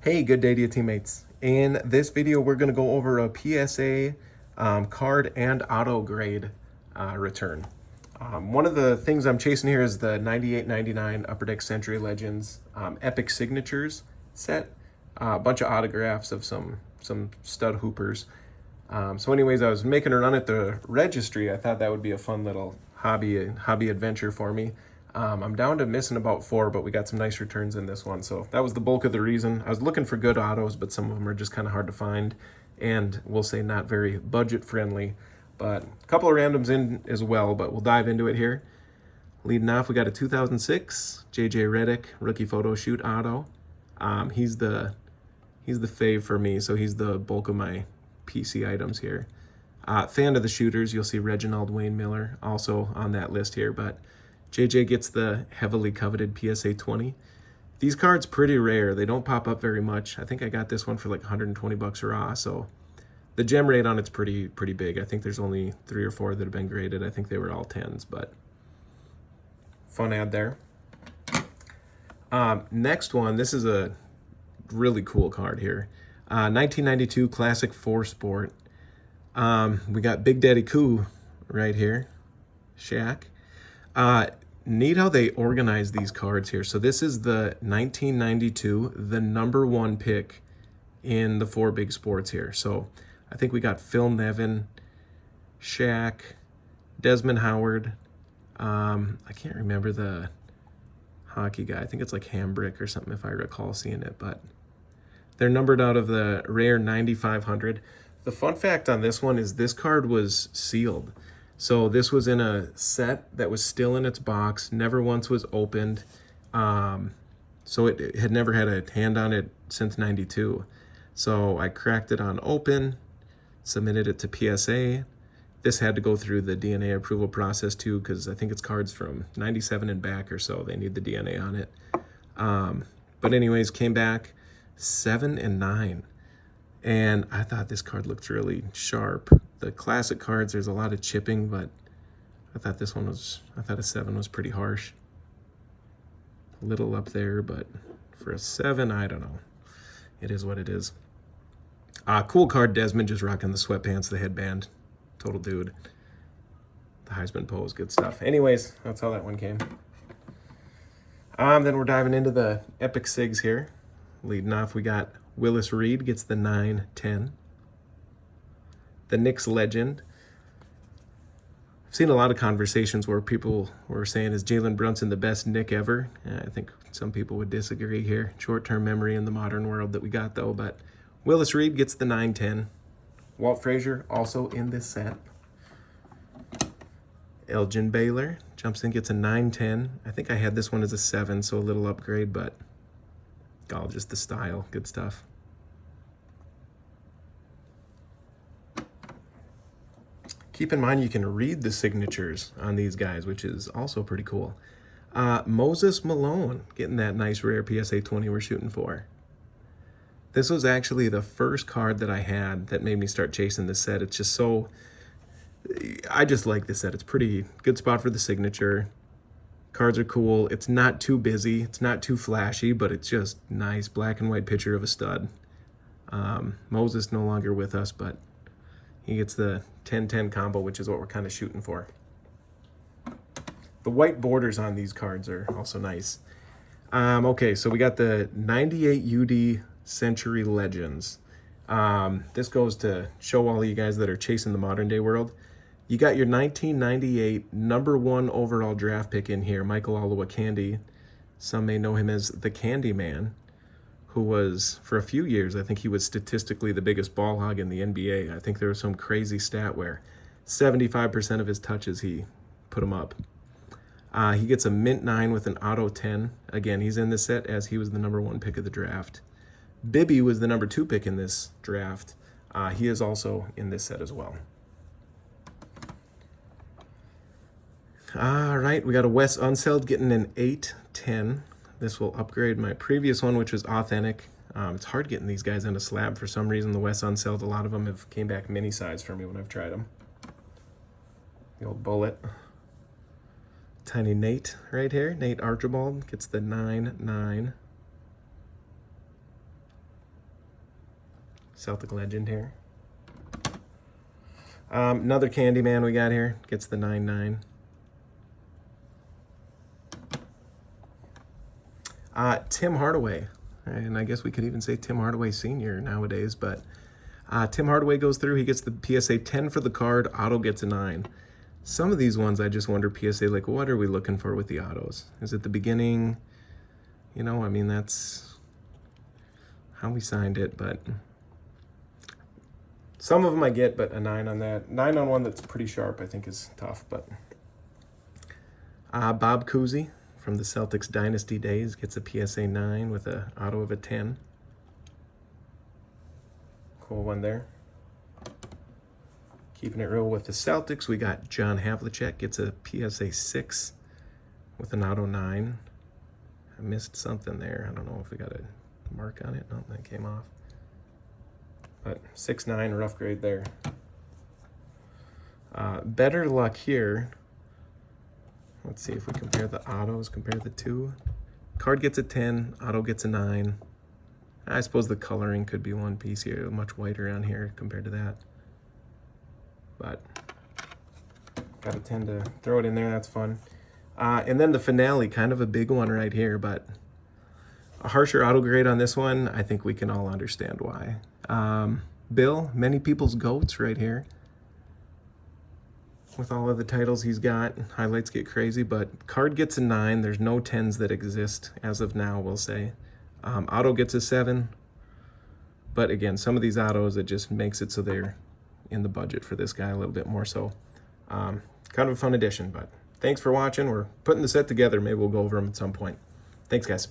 Hey, good day to you, teammates. In this video, we're going to go over a PSA card and auto grade return. One of the things I'm chasing here is the 98.99 Upper Deck Century Legends Epic Signatures set. A bunch of autographs of some stud hoopers. So anyways, I was making a run at the registry. I thought that would be a fun little hobby adventure for me. I'm down to missing about 4, but we got some nice returns in this one. So that was the bulk of the reason. I was looking for good autos, but some of them are just kind of hard to find. And we'll say not very budget friendly. But a couple of randoms in as well, but we'll dive into it here. Leading off, we got a 2006 JJ Redick rookie photo shoot auto. He's the fave for me, so he's the bulk of my PC items here. Fan of the shooters, you'll see Reginald Wayne Miller also on that list here, but JJ gets the heavily coveted PSA 20. These cards pretty rare. They don't pop up very much. I think I got this one for like 120 bucks raw, so the gem rate on it's pretty big. I think there's only 3 or 4 that have been graded. I think they were all 10s, but fun ad there. Next one, this is a really cool card here. 1992 Classic 4 Sport. We got Big Daddy Koo right here, Shaq. Neat how they organize these cards here. So this is the 1992, the #1 pick in the 4 big sports here. So I think we got Phil Nevin, Shaq, Desmond Howard. I can't remember the hockey guy. I think it's like Hambrick or something if I recall seeing it, but they're numbered out of the rare 9500. The fun fact on this one is this card was sealed. So this was in a set that was still in its box, never once was opened. So it had never had a hand on it since 92. So I cracked it on open, submitted it to PSA. This had to go through the DNA approval process too, because I think it's cards from 97 and back or so. They need the DNA on it. But anyways, came back 7 and 9. And I thought this card looked really sharp. The classic cards, there's a lot of chipping, but I thought a 7 was pretty harsh. A little up there, but for a 7, I don't know. It is what it is. Cool card, Desmond, just rocking the sweatpants, the headband. Total dude. The Heisman pose, good stuff. Anyways, that's how that one came. Then we're diving into the Epic Sigs here. Leading off, we got Willis Reed gets the 9-10. The Knicks legend. I've seen a lot of conversations where people were saying, is Jalen Brunson the best Knick ever? I think some people would disagree here. Short-term memory in the modern world that we got, though. But Willis Reed gets the 9-10. Walt Frazier also in this set. Elgin Baylor jumps in, gets a 9-10. I think I had this one as a 7, so a little upgrade, but just the style. Good stuff. Keep in mind you can read the signatures on these guys, which is also pretty cool. Moses Malone getting that nice rare PSA 20 we're shooting for. This was actually the first card that I had that made me start chasing this set. It's just so... I just like this set. It's pretty good spot for the signature. Cards are cool. It's not too busy. It's not too flashy, but it's just nice black and white picture of a stud. Moses no longer with us, but he gets the 10-10 combo, which is what we're kind of shooting for. The white borders on these cards are also nice. Okay, so we got the 98 UD Century Legends. This goes to show all of you guys that are chasing the modern day world. You got your 1998 #1 overall draft pick in here, Michael Olowokandi. Some may know him as the Candy Man, who was, for a few years, I think he was statistically the biggest ball hog in the NBA. I think there was some crazy stat where 75% of his touches, he put them up. He gets a mint 9 with an auto 10. Again, he's in this set as he was the #1 pick of the draft. Bibby was the #2 pick in this draft. He is also in this set as well. All right, we got a Wes Unseld getting an 8-10. This will upgrade my previous one, which was authentic. It's hard getting these guys in a slab for some reason. The Wes Unseld, a lot of them have came back mini size for me when I've tried them. The old bullet. Tiny Nate right here. Nate Archibald gets the 9-9. Celtic legend here. Another Candyman we got here. Gets the 9/9. Tim Hardaway. And I guess we could even say Tim Hardaway Sr. nowadays. But Tim Hardaway goes through. He gets the PSA 10 for the card. Auto gets a 9. Some of these ones, I just wonder, PSA, like, what are we looking for with the autos? Is it the beginning? You know, I mean, that's how we signed it, but some of them I get, but a 9 on that. 9 on one that's pretty sharp, I think, is tough, but Bob Cousy from the Celtics Dynasty days gets a PSA 9 with an auto of a 10. Cool one there. Keeping it real with the Celtics, we got John Havlicek gets a PSA 6 with an auto 9. I missed something there. I don't know if we got a mark on it. No, that came off. But 6/9, rough grade there. Better luck here. Let's see if we compare the autos, compare the two. Card gets a 10, auto gets a 9. I suppose the coloring could be one piece here, much whiter on here compared to that. But gotta tend to throw it in there, that's fun. And then the finale, kind of a big one right here, but a harsher auto grade on this one, I think we can all understand why. Bill, many people's GOATs right here. With all of the titles he's got, highlights get crazy, but card gets a 9. There's no 10s that exist as of now, we'll say. Auto gets a 7. But again, some of these autos, it just makes it so they're in the budget for this guy a little bit more. So kind of a fun addition, but thanks for watching. We're putting the set together. Maybe we'll go over them at some point. Thanks, guys.